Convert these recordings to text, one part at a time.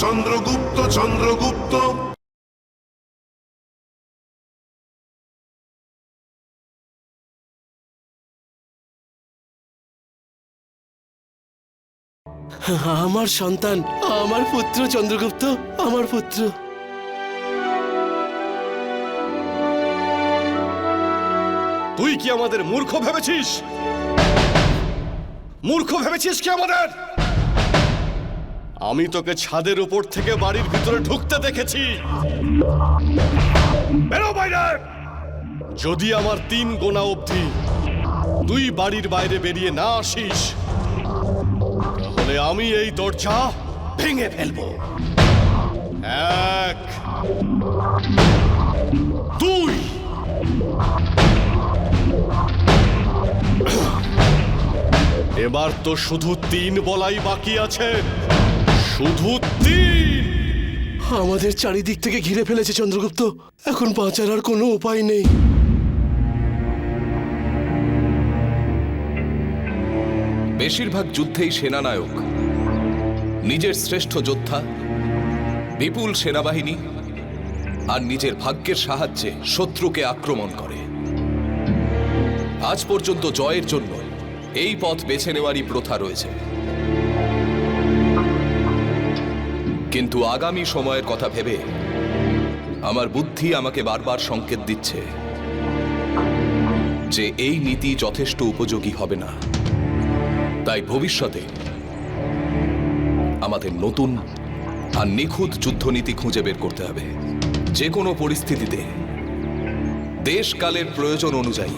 চন্দ্রগুপ্ত চন্দ্রগুপ্ত আমার সন্তান, আমার পুত্র চন্দ্রগুপ্ত, আমার পুত্র। তুই কি আমাদের মূর্খ ভেবেছিস? মূর্খ ভেবেছিস কি আমাদের? আমি তোকে ছাদের উপর থেকে বাড়ির ভিতরে ঢুকতে দেখেছি। বেরো বাইরে! যদি আমার 3 গোনা অবধি তুই বাড়ির বাইরে বেরিয়ে না আসিস, তাহলে আমি এই দরজা ভেঙে ফেলবো। 1 2 এবার তো শুধু 3 বলাই বাকি আছে, শুধু 3। আমাদের চারিদিক থেকে ঘিরে ফেলেছে চন্দ্রগুপ্ত, এখন বাঁচার আর কোনো উপায় নেই। বেশিরভাগ যুদ্ধেই সেনানায়ক নিজের শ্রেষ্ঠ যোদ্ধা, বিপুল সেনাবাহিনী আর নিজের ভাগ্যের সাহায্যে শত্রুকে আক্রমণ করে। আজ পর্যন্ত জয়ের জন্য এই পথ বেছে নেওয়ারই প্রথা রয়েছে, কিন্তু আগামী সময়ের কথা ভেবে আমার বুদ্ধি আমাকে বারবার সংকেত দিচ্ছে যে এই নীতি যথেষ্ট উপযোগী হবে না। তাই ভবিষ্যতে আমাদের নতুন আর নিখুঁত যুদ্ধনীতি খুঁজে বের করতে হবে। যে কোনো পরিস্থিতিতে দেশকালের প্রয়োজন অনুযায়ী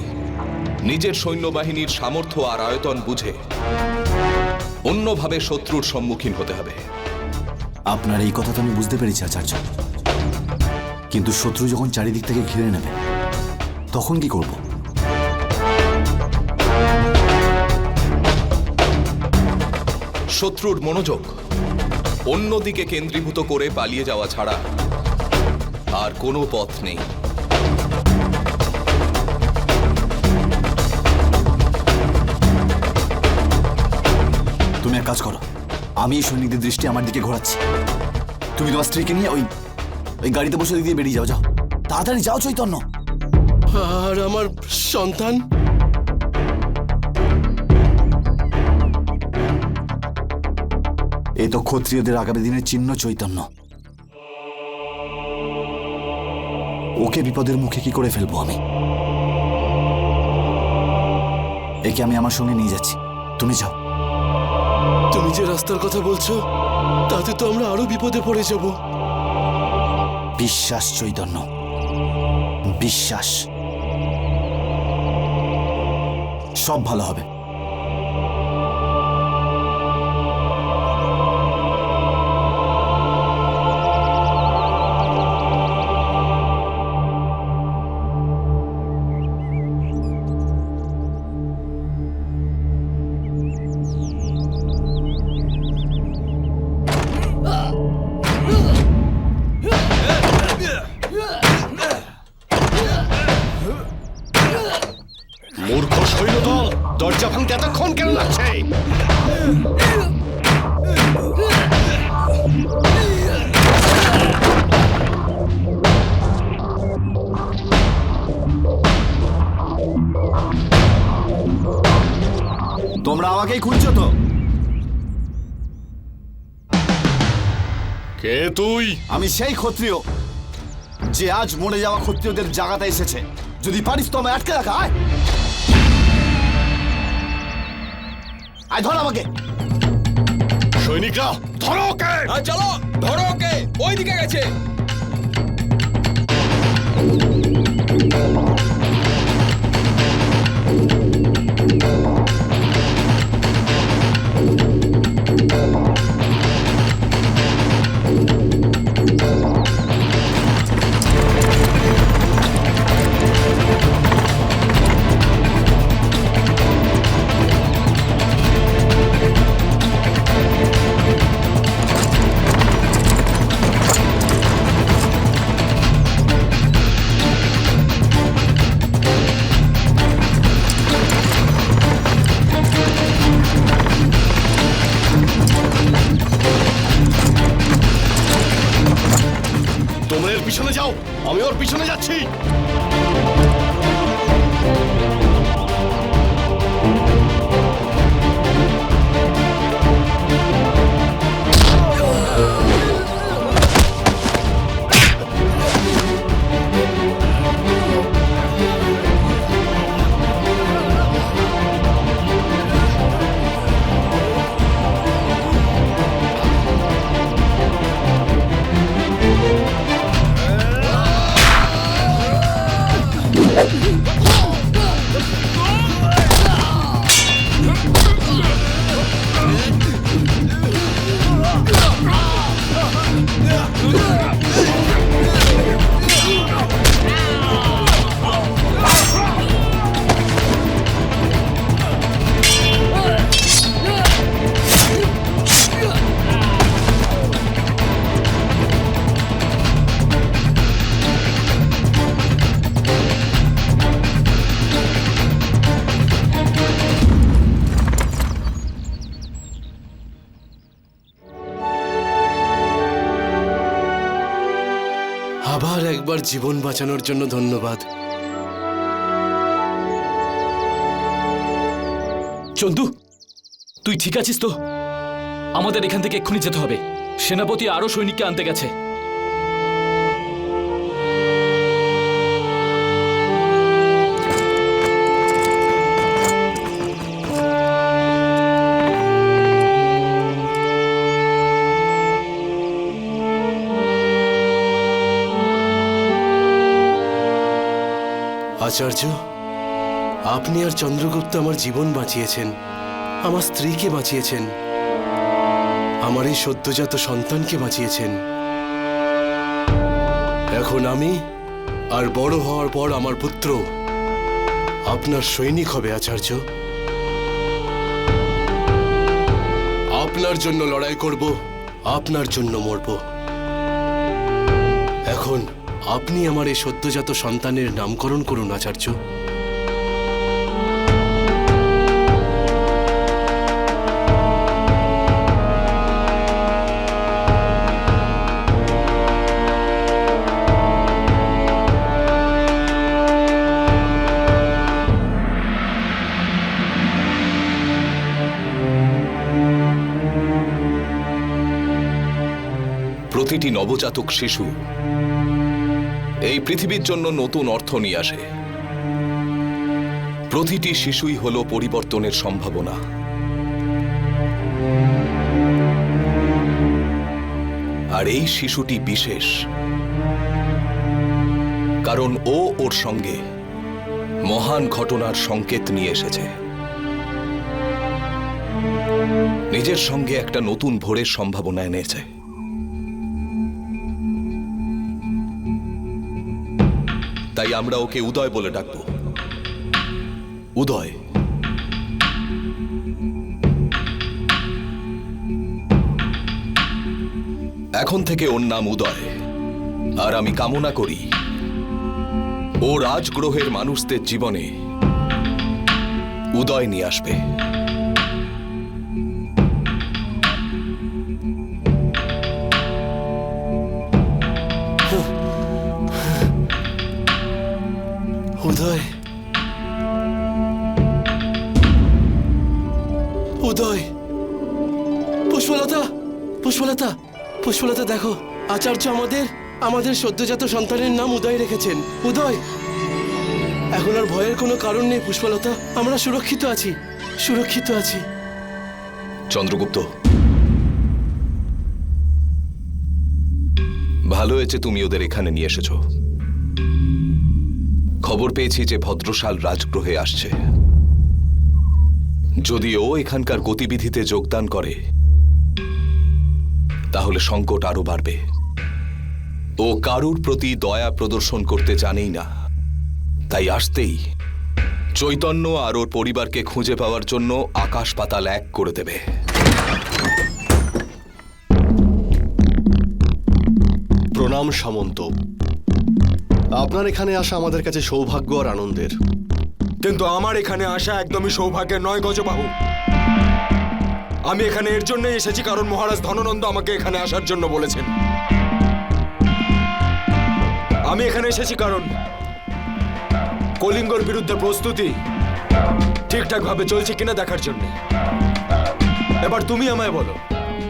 নিজের সৈন্যবাহিনীর সামর্থ্য আর আয়তন বুঝে অন্যভাবে শত্রুর সম্মুখীন হতে হবে। আপনার এই কথা তো আমি বুঝতে পেরেছি আচার্য, কিন্তু শত্রু যখন চারিদিক থেকে ঘিরে নেবে তখন কি করব? শত্রুর মনোযোগ অন্যদিকে কেন্দ্রীভূত করে পালিয়ে যাওয়া ছাড়া আর কোনো পথ নেই। তুমি এক কাজ করো, আমি সৈনিকদের দৃষ্টি আমার দিকে ঘোরাচ্ছি। তুমি তোমার স্ত্রীকে নিয়ে ওই গাড়িতে বসে দিয়ে বেরিয়ে যাও। যাও তাড়াতাড়ি যাও চৈতন্য। আর আমার সন্তান? এ তো ক্ষত্রিয়দের আগামী দিনের চিহ্ন চৈতন্য। ওকে বিপদের মুখে কি করে ফেলবো আমি? একে আমি আমার সঙ্গে নিয়ে যাচ্ছি, তুমি যাও। তুমি যে রাস্তার কথা বলছো তাতে তো আমরা আরো বিপদে পড়ে যাব। বিশ্বাস চৈতন্য, বিশ্বাস, সব ভালো হবে। মূর্খ সৈন্যদল, দরজা ভাঙতে এতক্ষণ কেন লাগছে? তোমরা আমাকেই খুঁজছো তো? কে তুই? আমি সেই ক্ষত্রিয় যে আজ মরে যাওয়া ক্ষত্রিয়দের জায়গাতে এসেছে। যদি পারিস তো আমায় আটকে রাখা। আয় আয়, ধর আমাকে। সৈনিকরা ধরো ওকে! চলো ধরো ওকে, ওইদিকে গেছে। পিছনে যাও, আমি ওর পিছনে যাচ্ছি। আবার একবার জীবন বাঁচানোর জন্য ধন্যবাদ। চন্দু, তুই ঠিক আছিস তো? আমাদের এখান থেকে এক্ষুনি যেতে হবে। সেনাপতি আরো সৈনিককে আনতে গেছে। আচার্য, আপনি আর চন্দ্রগুপ্ত আমার জীবন বাঁচিয়েছেন, আমার স্ত্রীকে বাঁচিয়েছেন, আমার এই সদ্যজাত সন্তানকে বাঁচিয়েছেন। এখন আমি আর বড় হওয়ার পর আমার পুত্র আপনার সৈনিক হবে আচার্য। আপনার জন্য লড়াই করব, আপনার জন্য মরব। এখন আপনি আমার এই সদ্যজাত সন্তানের নামকরণ করুন আচার্য। প্রতিটি নবজাতক শিশু এই পৃথিবীর জন্য নতুন অর্থ নিয়ে আসে। প্রতিটি শিশুই হলো পরিবর্তনের সম্ভাবনা। আর এই শিশুটি বিশেষ, কারণ ও ওর সঙ্গে মহান ঘটনার সংকেত নিয়ে এসেছে। নিজের সঙ্গে একটা নতুন ভোরের সম্ভাবনা এনেছে। তাই আমরা ওকে উদয় বলে ডাকবো। উদয়। এখন থেকে ওর নাম উদয়। আর আমি কামনা করি ও রাজগ্রহের মানুষদের জীবনে উদয় নিয়ে আসবে। উদয়, উদয়, পুষ্পলতা, পুষ্পলতা, পুষ্পলতা দেখো, আচার্য আমাদের সদ্যজাত সন্তানের নাম উদয় রেখেছেন। উদয়, এখন আর ভয়ের কোনো কারণ নেই পুষ্পলতা, আমরা সুরক্ষিত আছি, সুরক্ষিত আছি। চন্দ্রগুপ্ত, ভালো হয়েছে তুমি ওদের এখানে নিয়ে এসেছো। খবর পেয়েছি যে ভদ্রশাল রাজগ্রহে আসছে। যদি ও এখানকার গতিবিধিতে যোগদান করে তাহলে সংকট আরো বাড়বে। ও কারুর প্রতি দয়া প্রদর্শন করতে জানেই না, তাই আসতেই চৈতন্য আর ওর পরিবারকে খুঁজে পাওয়ার জন্য আকাশ পাতাল এক করে দেবে। প্রণাম সামন্ত। আপনার এখানে আসা আমাদের কাছে সৌভাগ্য আর আনন্দের। কিন্তু আমার এখানে আসা একদমই সৌভাগ্যের নয় গজবাহু। আমি এখানে এর জন্যই এসেছি কারণ মহারাজ ধননন্দ আমাকে এখানে আসার জন্য বলেছেন। আমি এখানে এসেছি কারণ কলিঙ্গর বিরুদ্ধে প্রস্তুতি ঠিকঠাক ভাবে চলছে কিনা দেখার জন্য। এবার তুমি আমায় বলো,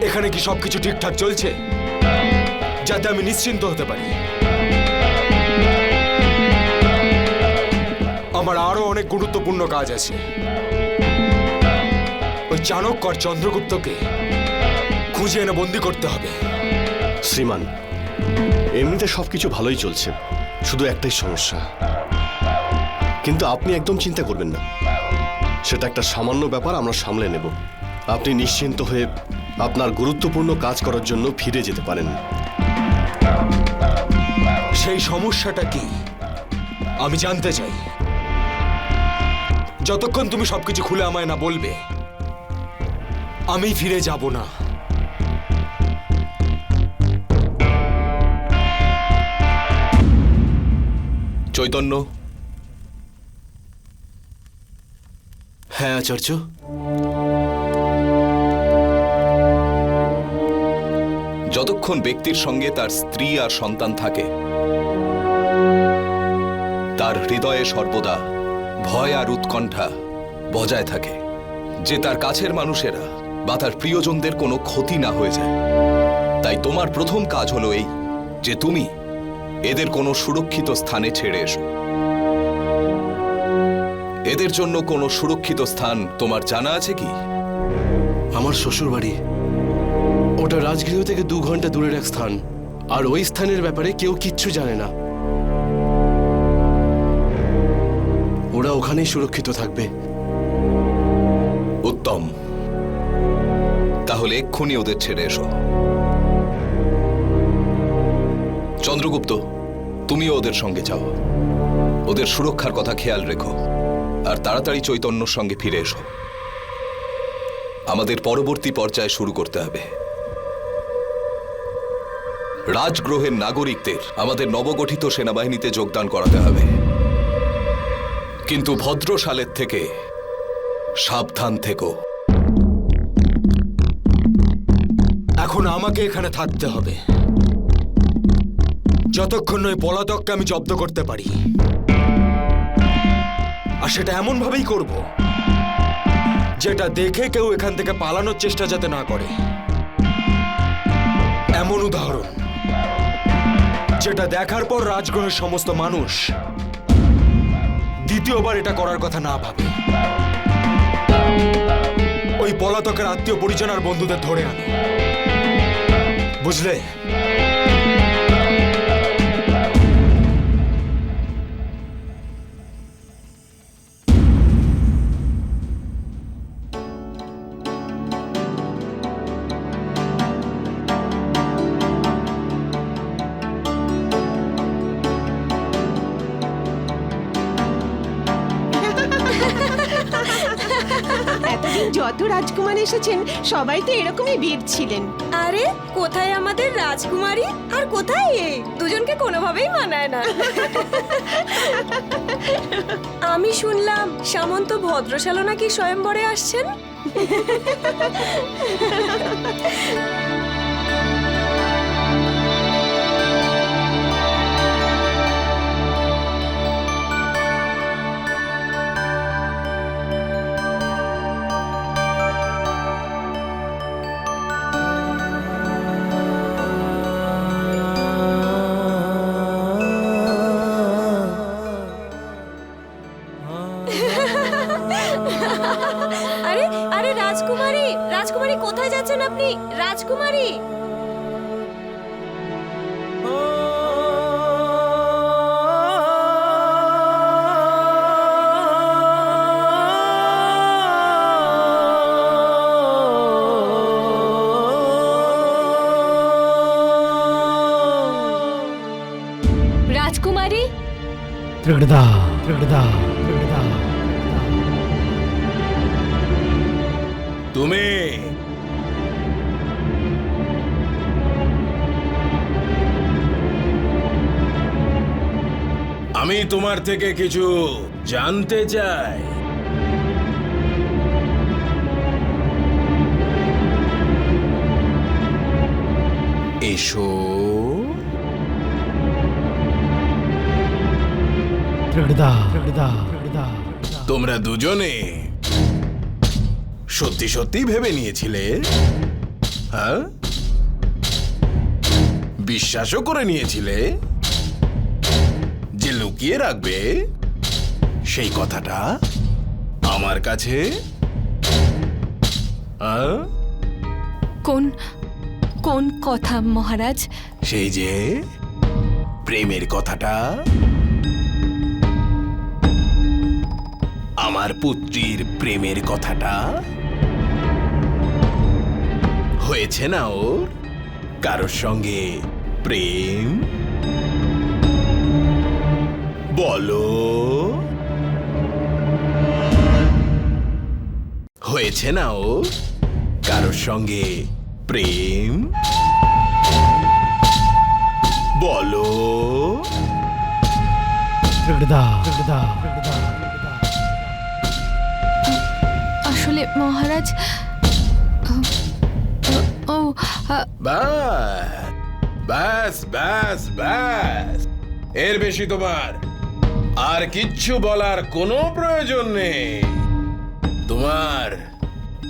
এখানে কি সবকিছু ঠিকঠাক চলছে, যাতে আমি নিশ্চিন্ত হতে পারি? আমার আরো অনেক গুরুত্বপূর্ণ কাজ আছে। ওই চাণক্য আর চন্দ্রগুপ্তকে খুঁজে এনে বন্দি করতে হবে। শ্রীমান, এমনিতে সবকিছু ভালোই চলছে, শুধু একটাই সমস্যা। কিন্তু আপনি একদম চিন্তা করবেন না, সেটা একটা সামান্য ব্যাপার, আমরা সামলে নেব। আপনি নিশ্চিন্ত হয়ে আপনার গুরুত্বপূর্ণ কাজ করার জন্য ফিরে যেতে পারেন। সেই সমস্যাটা কি আমি জানতে চাই। যতক্ষণ তুমি সবকিছু খুলে আমায় না বলবে, আমি ফিরে যাব না। চৈতন্য, হ্যাঁ আচার্য। যতক্ষণ ব্যক্তির সঙ্গে তার স্ত্রী আর সন্তান থাকে, তার হৃদয়ে সর্বদা ভয় আর উৎকণ্ঠা বজায় থাকে, যে তার কাছের মানুষেরা বা তার প্রিয়জনদের কোনো ক্ষতি না হয়ে যায়। তাই তোমার প্রথম কাজ হলো এই যে তুমি এদের কোনো সুরক্ষিত স্থানে ছেড়ে এসো। এদের জন্য কোনো সুরক্ষিত স্থান তোমার জানা আছে কি? আমার শ্বশুর বাড়ি, ওটা রাজগৃহ থেকে 2 ঘন্টা দূরের এক স্থান, আর ওই স্থানের ব্যাপারে কেউ কিচ্ছু জানে না। ওরা ওখানেই সুরক্ষিত থাকবে। উত্তম, তাহলে এক্ষুনি ওদের ছেড়ে এসো। চন্দ্রগুপ্ত, তুমিও ওদের সঙ্গে যাও। ওদের সুরক্ষার কথা খেয়াল রেখো, আর তাড়াতাড়ি চৈতন্যর সঙ্গে ফিরে এসো। আমাদের পরবর্তী পর্যায়ে শুরু করতে হবে। রাজগ্রহের নাগরিকদের আমাদের নবগঠিত সেনাবাহিনীতে যোগদান করাতে হবে, কিন্তু ভদ্রশালের থেকে সাবধান থেকো। এখন আমাকে এখানে থাকতে হবে যতক্ষণ ওই পলাতককে আমি জব্দ করতে পারি, আর সেটা এমন ভাবেই করব যেটা দেখে কেউ এখান থেকে পালানোর চেষ্টা যাতে না করে। এমন উদাহরণ যেটা দেখার পর রাজগ্রহের সমস্ত মানুষ দ্বিতীয়বার এটা করার কথা না ভাবে। ওই পলাতকের আত্মীয় পরিজন আর বন্ধুদের ধরে আনো, বুঝলে? এতদিন যত রাজকুমার এসেছেন সবাই তো এরকমই ভিড় ছিলেন। আরে কোথায় আমাদের রাজকুমারী আর কোথায় এ? দুজনকে কোনোভাবেই মানায় না। আমি শুনলাম সামন্ত ভদ্রশালা নাকি স্বয়ংবরে আসছেন। আরে আরে রাজকুমারী, রাজকুমারী কোথায় যাচ্ছেন আপনি? রাজকুমারী, রাজকুমারী, তুমি আমি তোমার থেকে কিছু জানতে চাই। এসো। তোমরা দুজনে সত্যি সত্যি ভেবে নিয়েছিলে, হ্যাঁ? বিশ্বাসও করে নিয়েছিলে যে লুকিয়ে রাখবে সেই কথাটা আমার কাছে, হ্যাঁ? কোন কোন কথা মহারাজ? সেই যে প্রেমের কথাটা, আমার পুত্রীর প্রেমের কথাটা। হয়েছে না ওর কারোর সঙ্গে প্রেম? বলো, হয়েছে না ওর কারোর সঙ্গে প্রেম? বলো। আসলে মহারাজ, ও ব্যাস ব্যাস ব্যাস, এর বেশি তোমার আর কিচ্ছু বলার কোনো প্রয়োজন নেই। তোমার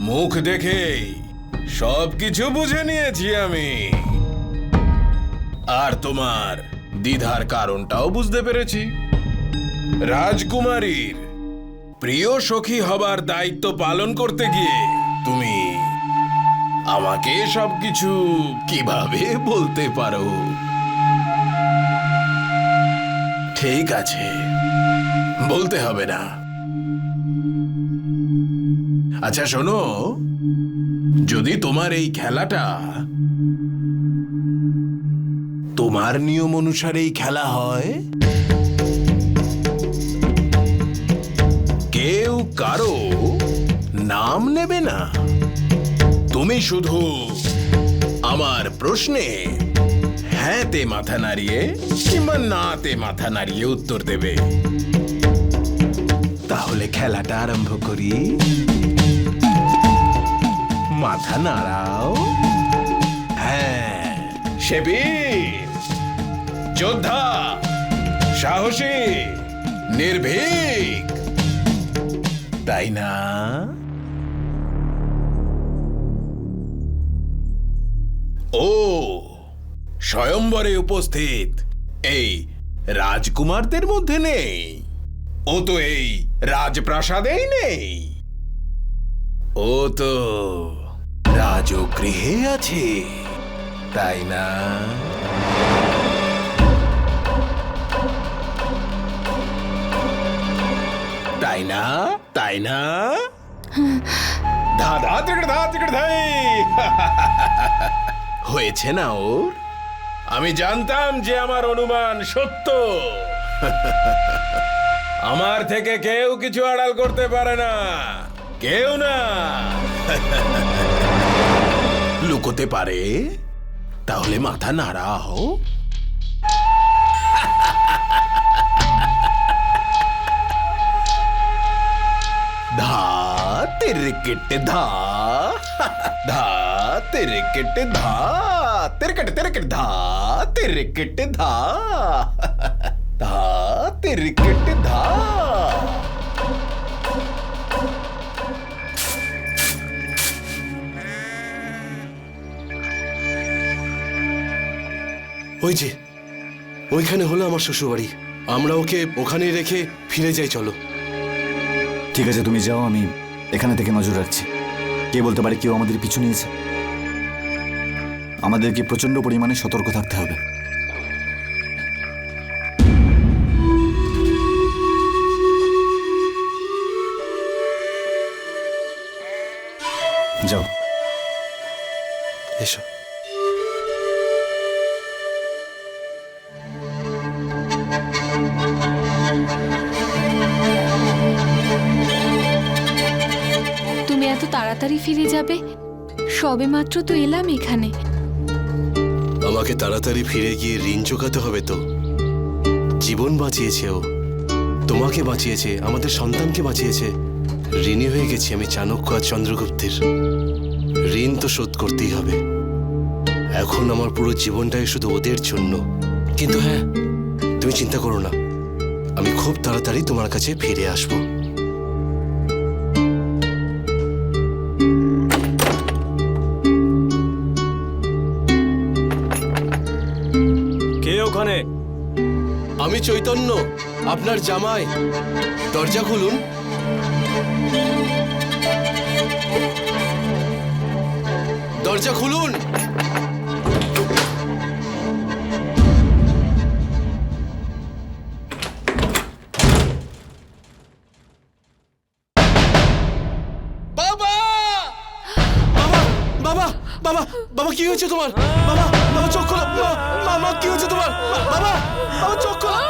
মুখ দেখেই সবকিছু বুঝে নিয়েছি আমি, আর তোমার দ্বিধার কারণটাও বুঝতে পেরেছি। রাজকুমারীর প্রিয় সখী হবার দায়িত্ব পালন করতে গিয়ে তুমি আমাকে সবকিছু কিভাবে বলতে পারো? ঠিক আছে, বলতে হবে না। আচ্ছা শোনো, যদি তোমার এই খেলাটা তোমার নিয়ম অনুসারেই খেলা হয়, কেউ কারো নাম নেবে না, তুমি শুধু আমার প্রশ্নে হ্যাঁ তে মাথা নাড়িয়ে কিংবা না তে মাথা নাড়িয়ে উত্তর দেবে। তাহলে খেলাটা আরম্ভ করি। মাথা নাড়াও। হ্যাঁ, সে বীর, যোদ্ধা, সাহসী, নির্ভীক, তাই না? ও স্বয়ম্বরে উপস্থিত এই রাজকুমারদের মধ্যে নেই, ও তো এই রাজপ্রাসাদেই নেই, ও তো রাজগৃহে আছে, তাই না? তাই না? তাই না? ধা ধা ত্রিকট ধা ত্রিকট ধাই। হয়েছে না ওর? আমি জানতাম যে আমার অনুমান সত্য। আমার থেকে কেউ কিছু আড়াল করতে পারে না, কেউ না। লুকোতে পারে? তাহলে মাথা নাড়াও। ধা তিরকিট ধা, ধা তিরকিট ধা, তিরকিট তিরকিট ধা, তিরকিট ধা, ধা তিরকিট ধা। ওই যে ওইখানে হলো আমার শ্বশুরবাড়ি, আমরা ওকে ওখানেই রেখে ফিরে যাই। চলো। ঠিক আছে, তুমি যাও, আমি এখানে থেকে নজর রাখছি। কে বলতে পারে কেউ আমাদের পিছু নিয়েছে। আমাদেরকে প্রচন্ড পরিমাণে সতর্ক থাকতে হবে। যাও। এসো। তুমি এত তাড়াতাড়ি ফিরে যাবে? সবে মাত্র তো এলাম এখানে। আমাকে তাড়াতাড়ি ফিরে গিয়ে ঋণ চোকাতে হবে তো। জীবন বাঁচিয়েছে ও, তোমাকে বাঁচিয়েছে, আমাদের সন্তানকে বাঁচিয়েছে। ঋণী হয়ে গেছি আমি চাণক্য আর চন্দ্রগুপ্তের। ঋণ তো শোধ করতেই হবে। এখন আমার পুরো জীবনটাই শুধু ওদের জন্য। কিন্তু হ্যাঁ, তুমি চিন্তা করো না, আমি খুব তাড়াতাড়ি তোমার কাছে ফিরে আসব। কে ওখানে? আমি চৈতন্য, আপনার জামাই। দরজা খুলুন। দরজা খুলুন। বাবা! বাবা! বাবা! বাবা! বাবা, কি হয়েছে তোমার? বাবা! বাবা, চোখ খোলো। মা, কি হয়েছে তোমার? বাবা! বাবা, চোখ খোলো।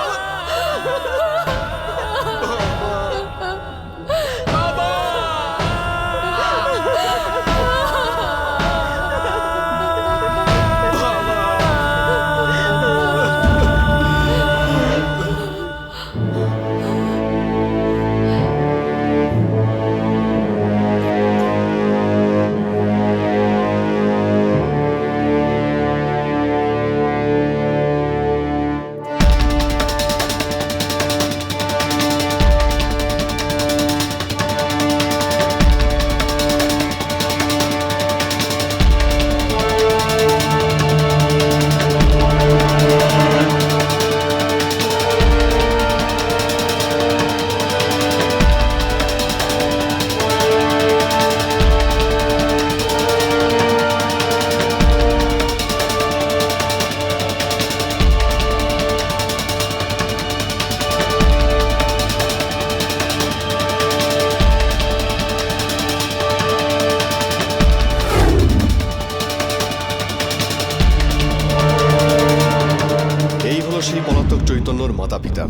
সেই পলাতক চৈতন্যর মাতা পিতা।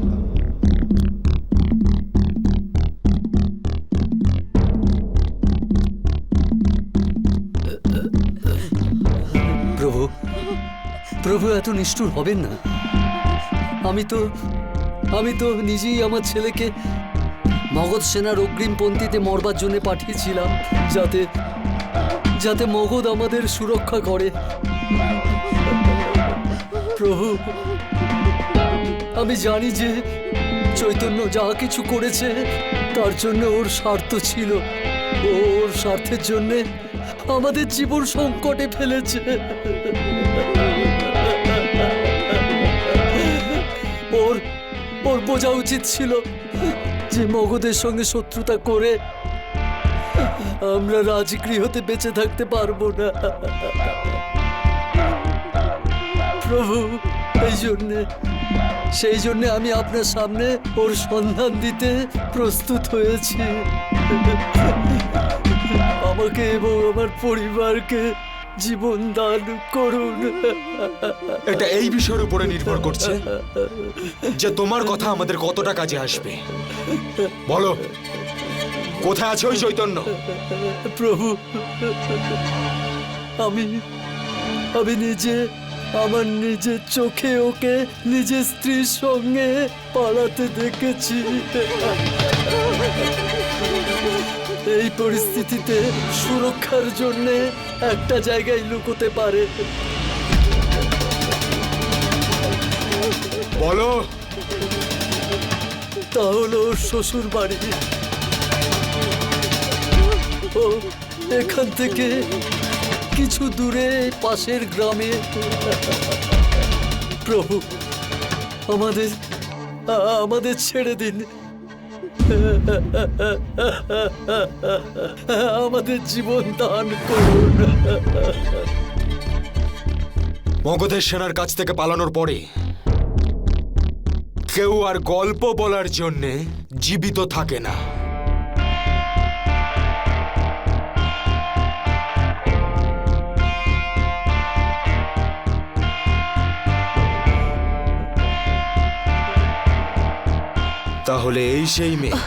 প্রভু, প্রভু এত নিষ্ঠুর হবেন না। আমি তো নিজেই আমার ছেলেকে মগধ সেনার অগ্রিমপন্থীতে মরবার জন্য পাঠিয়েছিলাম, যাতে মগধ আমাদের সুরক্ষা করে। প্রভু, আমি জানি যে চৈতন্য যা কিছু করেছে তার জন্য ওর স্বার্থ ছিল। ওর স্বার্থের জন্য আমাদের জীবন সংকটে ফেলেছে। ওর বোঝা উচিত ছিল যে মগধের সঙ্গে শত্রুতা করে আমরা রাজগৃহতে বেঁচে থাকতে পারবো না। প্রভু, সেই জন্য আমি আপনার সামনে ওর সন্ধান দিতে প্রস্তুত হয়েছি। আমাকে এবং আমার পরিবারকে জীবন দান করুন। এটা এই বিষয়ের উপরে নির্ভর করছে যে তোমার কথা আমাদের কতটা কাজে আসবে। বলো, কোথায় আছে ওই চৈতন্য? প্রভু, আমি আমার নিজের চোখে ওকে নিজের স্ত্রীর সঙ্গে পালাতে দেখেছি। এই পরিস্থিতিতে সুরক্ষার জন্য একটা জায়গায় লুকোতে পারে। বলো। তা হলো ওর শ্বশুর বাড়ি। ও এখান থেকে কিছু দূরে পাশের গ্রামে। প্রভু, আমাদের ছেড়ে দিন। আমাদের জীবন দান করুন। মগধের সেনার কাছ থেকে পালানোর পরে কেউ আর গল্প বলার জন্যে জীবিত থাকে না। তাহলে এই সেই মেয়ে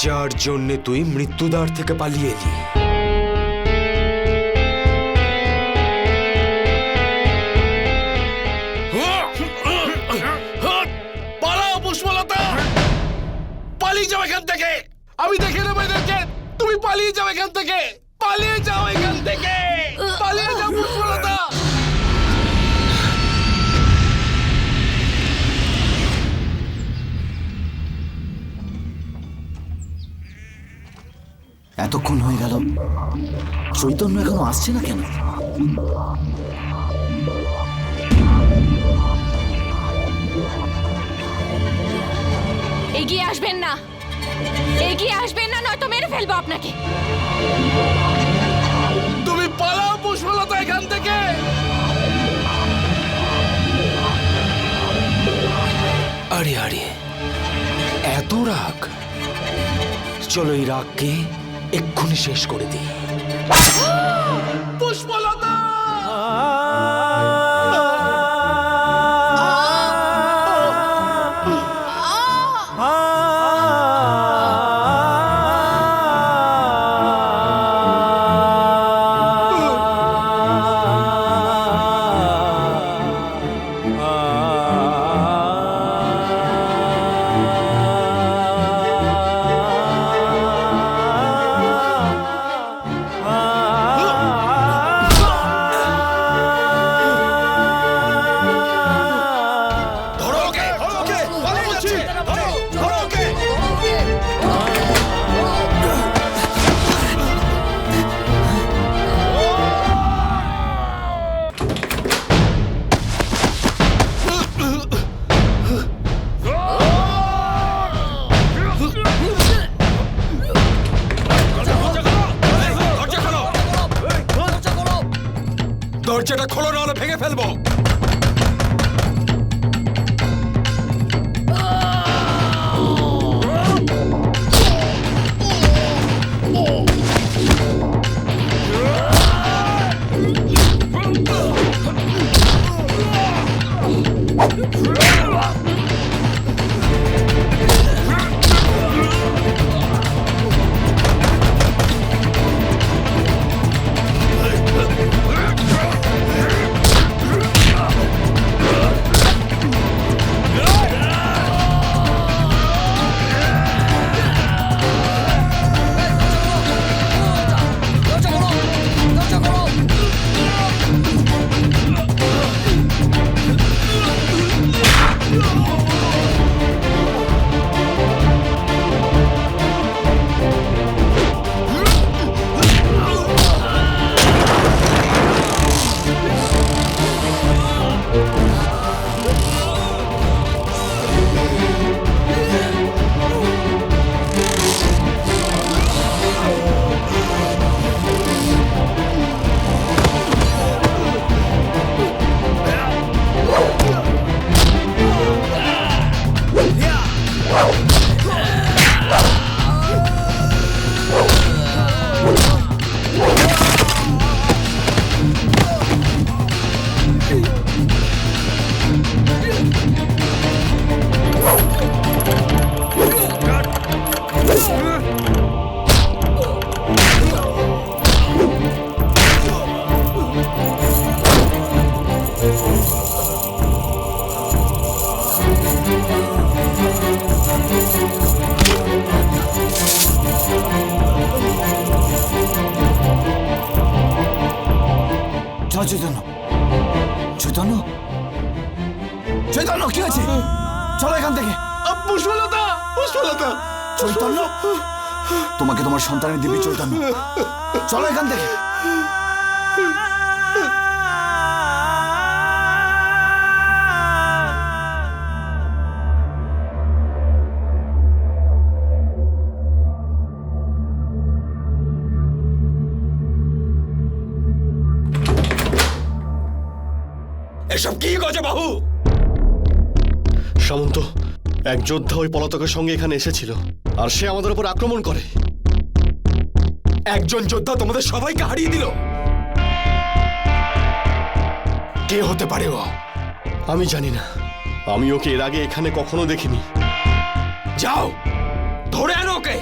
যার জন্য তুই মৃত্যুদ্বার থেকে পালিয়ে এলি। পালাও পুষ্পলতা, পালিয়ে যাও এখান থেকে। আমি দেখে নেবো এদেরকে। তুমি পালিয়ে যাও এখান থেকে, পালিয়ে যাও এখান থেকে, পালিয়ে যাও পুষ্পলতা। এতক্ষণ হয়ে গেল, চৈতন্য এখনো আসছে না কেন? এগিয়ে আসবেন না, এগিয়ে আসবেন না, নয়তো মেরে ফেলবো আপনাকে। তুমি পালাও পুষ্পলতা এখান থেকে। আরে আরে, এত রাগ! চলো এই রাগকে এক্ষুনি শেষ করে দিই। পুষ্পলতা! দরজাটা খোলো, না হলে ভেঙে ফেলবো। চৈতন্য, চৈতন্য, চৈতন্য, কি আছে? চলো এখান থেকে। পুষ্পলতা! পুষ্পলতা! চৈতন্য, তোমাকে তোমার সন্তানের দিবি। চৈতন্য, চলো এখান থেকে। এসব কি গজে বাহু? সামন্ত, এক যোদ্ধা ওই পলাতকের সঙ্গে এখানে এসেছিল, আর সে আমাদের উপর আক্রমণ করে। একজন যোদ্ধা তোমাদের সবাইকে হারিয়ে দিল। কে হতে পারে ও? আমি জানি না, আমি ওকে এর আগে এখানে কখনো দেখিনি। যাও, ধরে আনো ওকে।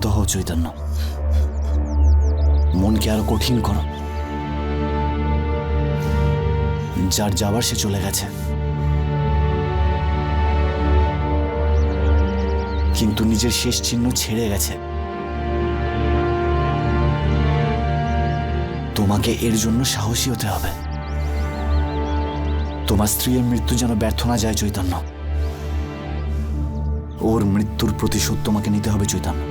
শান্ত হও চৈতন্য, মনকে আরো কঠিন করো। যার যাবার সে চলে গেছে, কিন্তু নিজের শেষ চিহ্ন ছেড়ে গেছে। তোমাকে এর জন্য সাহসী হতে হবে। তোমার স্ত্রীর মৃত্যু যেন ব্যর্থ না যায় চৈতন্য। ওর মৃত্যুর প্রতিশোধ তোমাকে নিতে হবে চৈতন্য।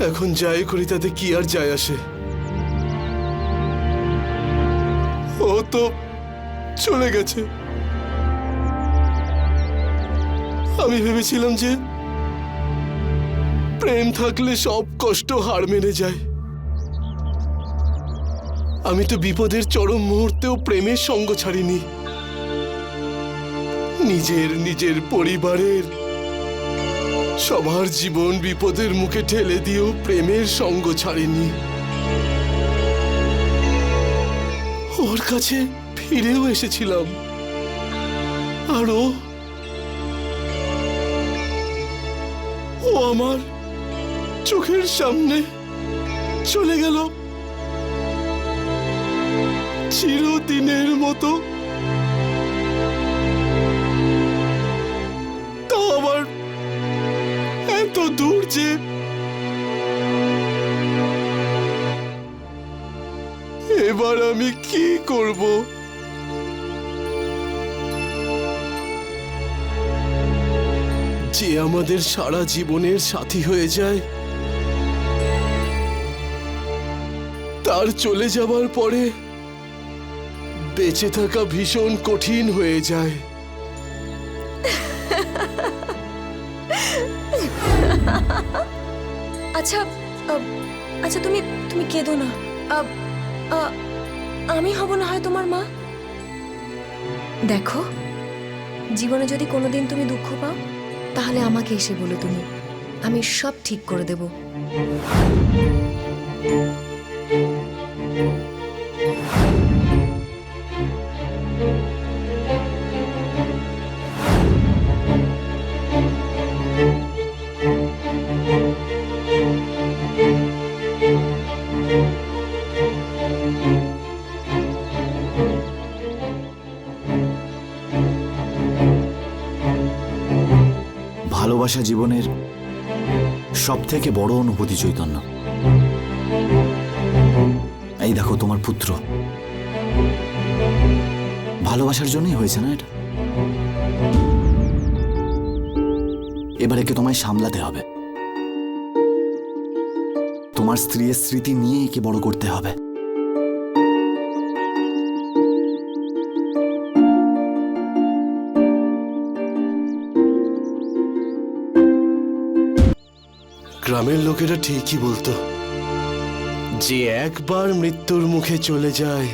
এখন যাই করি তাতে কি আর যায় আসে? ও তো চলে গেছে। আমি ভেবেছিলাম যে প্রেম থাকলে সব কষ্ট হার মেনে যায়। আমি তো বিপদের চরম মুহূর্তেও প্রেমের সঙ্গ ছাড়িনি। নিজের পরিবারের সবার জীবন বিপদের মুখে ঠেলে দিয়েও প্রেমের সঙ্গ ছাড়িনি। ওর কাছে ফিরেও এসেছিলাম, আর ও আমার চোখের সামনে চলে গেল চিরদিনের মতো। তা আবার এত দূর যে এবার আমি কি করব? যে আমাদের সারা জীবনের সাথী হয়ে যায়, তার চলে যাবার পরে বেঁচে থাকা ভীষণ কঠিন হয়ে যায়। আচ্ছা আচ্ছা, তুমি তুমি কেঁদো না। আমি হব না হয় তোমার মা। দেখো, জীবনে যদি কোনোদিন তুমি দুঃখ পাও, তাহলে আমাকে এসে বলো তুমি, আমি সব ঠিক করে দেব। ভালোবাসা জীবনের সব থেকে বড় অনুভূতি চৈতন্য। এই দেখো তোমার পুত্র, ভালোবাসার জন্যই হয়েছে না এটা? এবার একে তোমায় সামলাতে হবে। তোমার স্ত্রীর স্মৃতি নিয়ে একে বড় করতে হবে। গ্রামের লোকেরা ঠিকই বলতো, যে একবার মৃত্যুর মুখে চলে যায়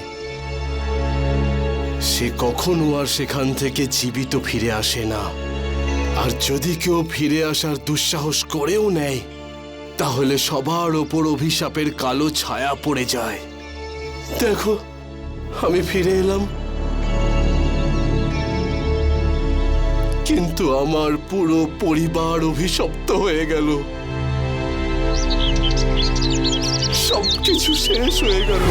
সে কখনো আর সেখান থেকে জীবিত ফিরে আসে না। আর যদি কেউ ফিরে আসার দুঃসাহস করেও নেয়, তাহলে সবার ওপর অভিশাপের কালো ছায়া পড়ে যায়। দেখো, আমি ফিরে এলাম, কিন্তু আমার পুরো পরিবার অভিশপ্ত হয়ে গেল। সবকিছু শেষ হয়ে গেল।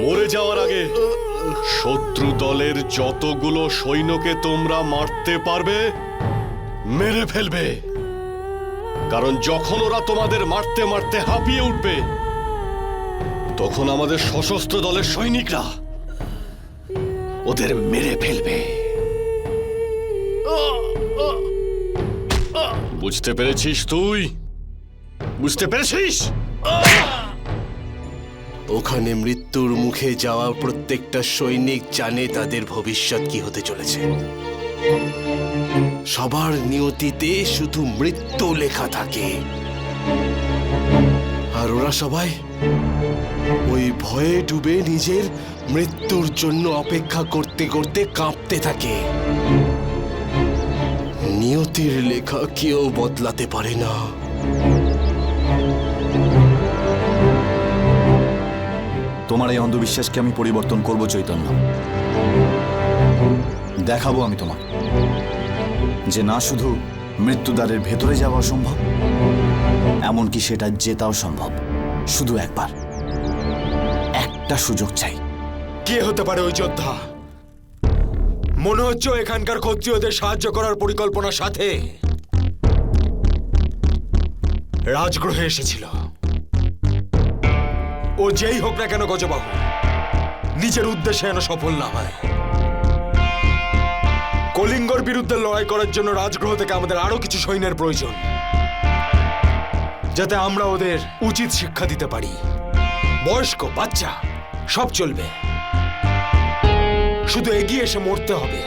মরে যাওয়ার আগে শত্রু দলের যতগুলো সৈন্যকে তোমরা মারতে পারবে মেরে ফেলবে, কারণ যখন ওরা তোমাদের মারতে মারতে হাঁপিয়ে উঠবে, তখন আমাদের সশস্ত্র দলের সৈনিকরা ওদের মেরে ফেলবে। বুঝতে পেরেছিস? তুই বুঝতে পেরেছিস? ওখানে মৃত্যুর মুখে যাওয়া প্রত্যেকটা সৈনিক জানে তাদের ভবিষ্যৎ কি হতে চলেছে। সবার নিয়তিতে শুধু মৃত্যু লেখা থাকে, আর ওরা সবাই ওই ভয়ে ডুবে নিজের মৃত্যুর জন্য অপেক্ষা করতে করতে কাঁপতে থাকে। নিয়তির লেখা কেউ বদলাতে পারে না। তোমার এই অন্ধবিশ্বাসকে আমি পরিবর্তন করব চৈতন্য। দেখাবো আমি তোমাকে যে না শুধু মৃত্যুদ্বারের ভেতরে যাওয়া সম্ভব, এমনকি সেটা জেতাও সম্ভব। শুধু একবার, একটা সুযোগ চাই। কে হতে পারে ওই যোদ্ধা? মনে হচ্ছে ও এখানকার ক্ষত্রিয়দের সাহায্য করার পরিকল্পনার সাথে রাজগৃহে এসেছিল। ও যেই হোক না কেন গজবাহু, নিজের উদ্দেশ্যে যেন সফল না হয়। কলিঙ্গর বিরুদ্ধে লড়াই করার জন্য রাজগৃহ থেকে আমাদের আরো কিছু সৈন্যের প্রয়োজন, যাতে আমরা ওদের উচিত শিক্ষা দিতে পারি। বয়স্ক, বাচ্চা সব চলবে, শুধু এগিয়ে এসে মরতে হবে।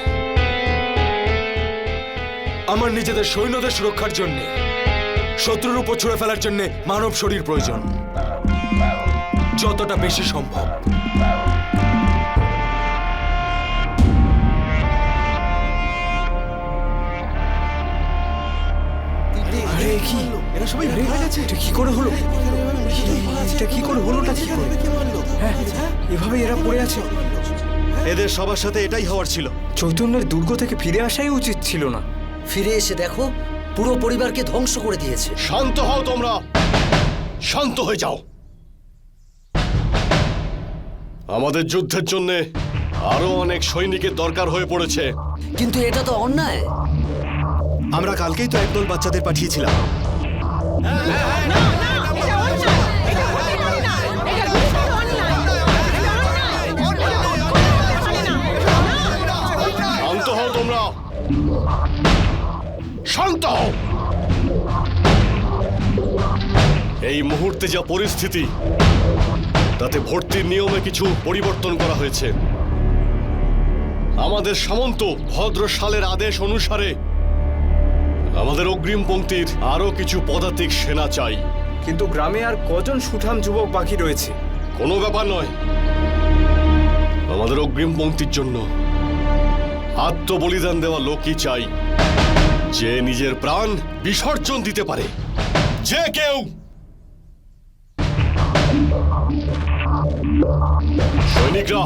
আমার নিজেদের সৈন্যদের সুরক্ষার জন্য, শত্রুর উপর ছুঁড়ে ফেলার জন্য মানব শরীর প্রয়োজন, যতটা বেশি সম্ভব। এদের সবার সাথে এটাই হওয়ার ছিল। চৈতন্যের দুর্গ থেকে ফিরে আসাই উচিত ছিল না। ফিরে এসে দেখো পুরো পরিবারকে ধ্বংস করে দিয়েছে। শান্ত হও তোমরা, শান্ত হয়ে যাও। আমাদের যুদ্ধের জন্য আরো অনেক সৈনিকের দরকার হয়ে পড়েছে। কিন্তু এটা তো অন্যায়। আমরা কালকেই তো একদল বাচ্চাদের পাঠিয়েছিলাম। শান্ত হও তোমরা, শান্ত হও। এই মুহূর্তে যা পরিস্থিতি, তাতে ভর্তির নিয়মে কিছু পরিবর্তন করা হয়েছে। আমাদের সামন্ত ভদ্রশালের আদেশ অনুসারে আমাদের অগ্রিম পংক্তির আরো কিছু পদাতিক সেনা চাই। কিন্তু গ্রামে আর কজন সুঠাম যুবক বাকি রয়েছে? কোনো ব্যাপার নয়, আমাদের অগ্রিম পংক্তির জন্য আত্মবলিদান দেওয়া লোকই চাই, যে নিজের প্রাণ বিসর্জন দিতে পারে। যে কেউ সৈনিকরা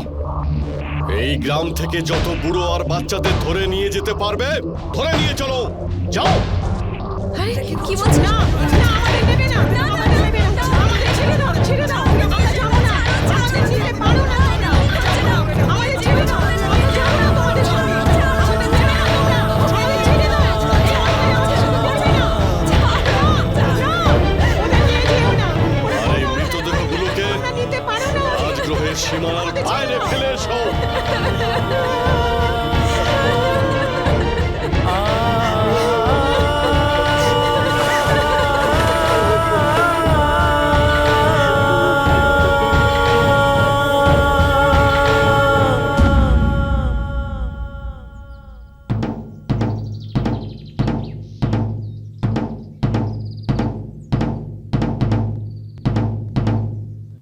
এই গ্রাম থেকে যত বুড়ো আর বাচ্চাদের ধরে নিয়ে যেতে পারবে ধরে নিয়ে চলো, যাও। আরে কি বলছিস? না আমাদের নেবে না, না আমাদের নেবে না, আমাদের ছেড়ে দাও, ছেড়ে দাও, আমরা যাব না, আমাদের ছেড়ে পারো না, আমাদের ছেড়ে দাও, আমরা যাব না তোমাদের সঙ্গে, আমাদের ছেড়ে দাও, আমাদের ছেড়ে দাও, আমাদের সাথে করবে না, ওদের নিয়ে যেও না, আর এই মৃতদেহগুলোকে নিতে পারো না। রাজগৃহের সীমানার বাইরে ফেলে এসো।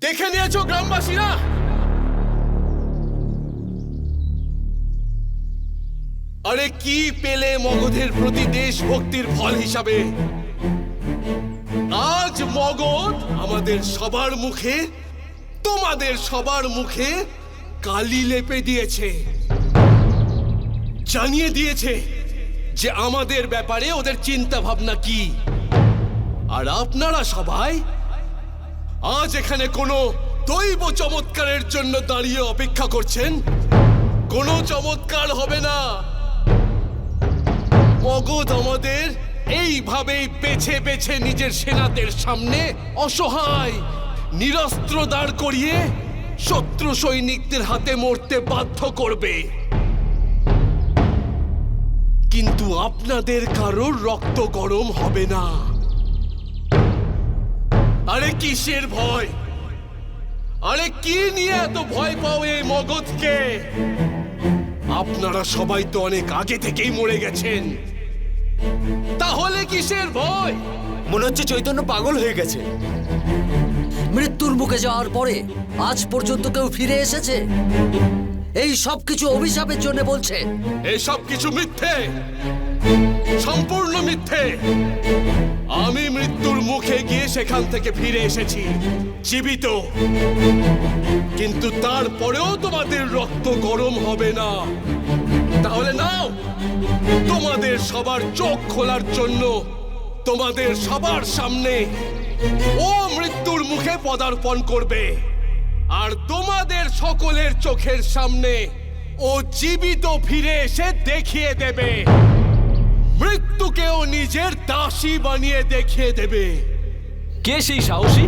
দেখে নিয়েছো গ্রামবাসীরা? আরে কি পেলে মগধের প্রতি দেশভক্তির ফল হিসাবে? আজ মগধ আমাদের সবার মুখে, তোমাদের সবার মুখে কালি লেপে দিয়েছে, জানিয়ে দিয়েছে যে আমাদের ব্যাপারে ওদের চিন্তা ভাবনা কি। আর আপনারা সবাই আজ এখানে কোনো দৈব চমৎকারের জন্য দাঁড়িয়ে অপেক্ষা করছেন। কোনো চমৎকার হবে না। মগধ আমাদের এইভাবেই বেছে বেছে নিজের সেনাদের সামনে অসহায় নিরস্ত্র দাঁড় করিয়ে শত্রু সৈনিকদের হাতে মরতে বাধ্য করবে। কিন্তু আপনাদের কারোর রক্ত গরম হবে না। আরে কিসের ভয়? আরে কি নিয়ে এত ভয় পাও এই মগধকে? আপনারা সবাই তো অনেক আগে থেকেই মরে গেছেন, তাহলে কিসের ভয়? মনে হচ্ছে চৈতন্য পাগল হয়ে গেছে। মৃত্যুর মুখে যাওয়ার পরে আজ পর্যন্ত কেউ ফিরে এসেছে? এই সব কিছু অভিশাপের জন্য বলছে। এই সব কিছু মিথ্যে, সম্পূর্ণ মিথ্যে। আমি মৃত্যুর মুখে গিয়ে সেখান থেকে ফিরে এসেছি জীবিত, কিন্তু তারপরেও তোমাদের রক্ত গরম হবে না। তাহলে নাও, তোমাদের সবার চোখ খোলার জন্য তোমাদের সবার সামনে ও মৃত্যুর মুখে পদার্পণ করবে, আর তোমাদের সকলের চোখের সামনে ও জীবিত ফিরে এসে দেখিয়ে দেবে, মৃত্যুকেও নিজের দাসী বানিয়ে দেখিয়ে দেবে। কে সেই সাহসী?